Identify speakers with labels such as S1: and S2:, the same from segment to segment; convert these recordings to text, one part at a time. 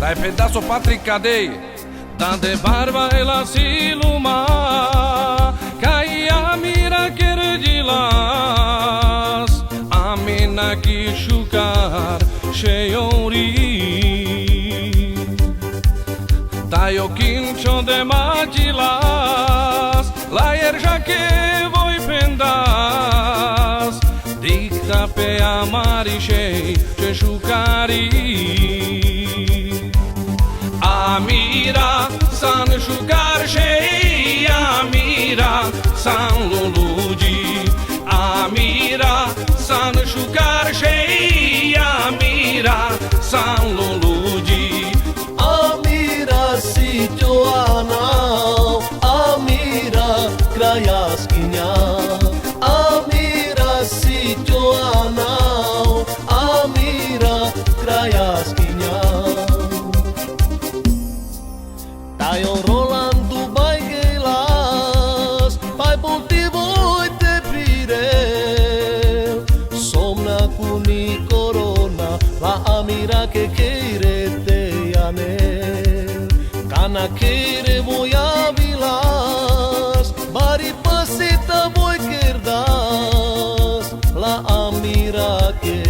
S1: Dai pedazo Patrick Cadei, tante barba e la siluma, caia mira keredilas, amina ki shukar sheyori. Tayo kincho de magilas, la erja que voi pendas, dicta pe amari shei ce shukari. Amira san shukar shei, amira san luluji, amira san shukar shei, amira san luluji.
S2: Amira si Joana, amira krajaskinia, amira si Joana, amira krajaskinia. Tayo Rolando Baigelas, pai pontivo te pire, somna kuni corona, la amira que quiere te ane, cana quiere voy a vilas, bari pasita voy querdas, la amira que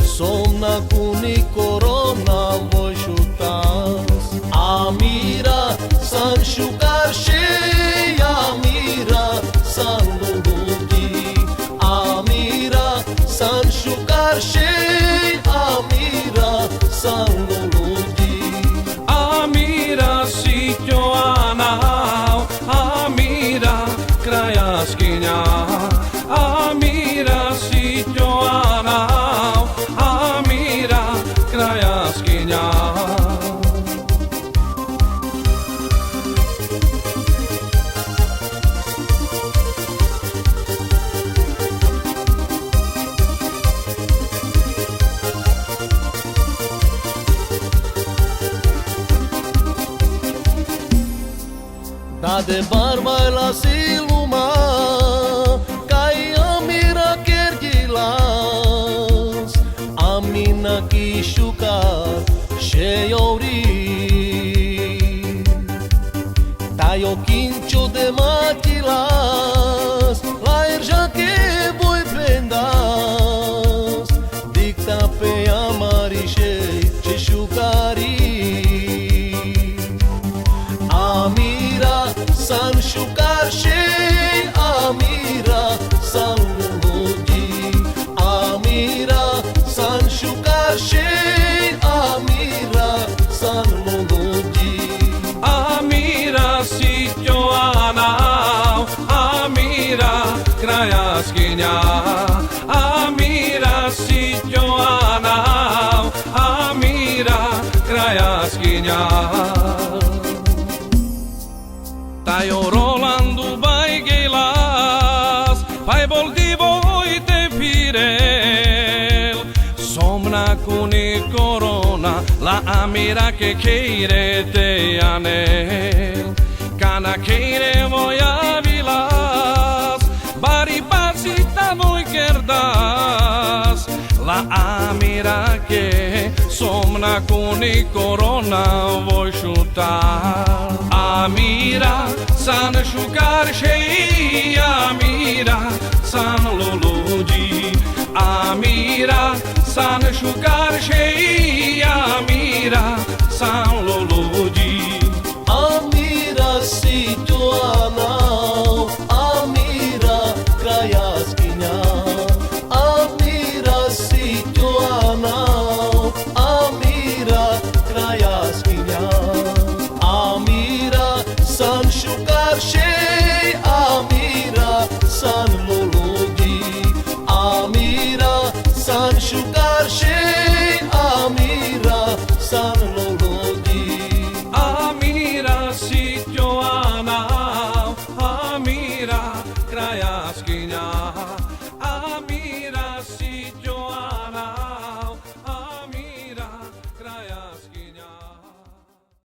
S2: somna kuni corona voy chutas. Amira san shukar shei, amira san luluji, amira san shukar shei, amira san luluji.
S1: Amira si Joana, amira krajaskinia, amira si Joana, amira krajaskinia.
S2: Da de barba la siluma, cai amira kergilas, amina ki shukar sheyori. Tayo kincho de maquilas, la erja que voi vendas, dicta pe amari shei ce shukari. Amira san shukar shei, amira san luluji, amira san shukar shei, amira san luluji.
S1: Amira si Joana, amira krajaskinia, amira si Joana, amira krajaskinia. Tayo Rolando Baigelas, pai voltivo te pirel, somna kuni corona, la amira que quiere te anel, cana quiere voy a vilas, bari pasita voy querdas, la amira que somna kuni corona voy chutar. Amira san shukar shei, amira san luluji, amira san shukar shei, amira san luluji.
S2: Amira si Joana, amira krajaskinia, amira si Joana, amira krajaskinia. Amira san shukar shei, amira san luluji, amira san shukar shei, amira san luluji.
S1: Amira si Joana, amira krajaskinia.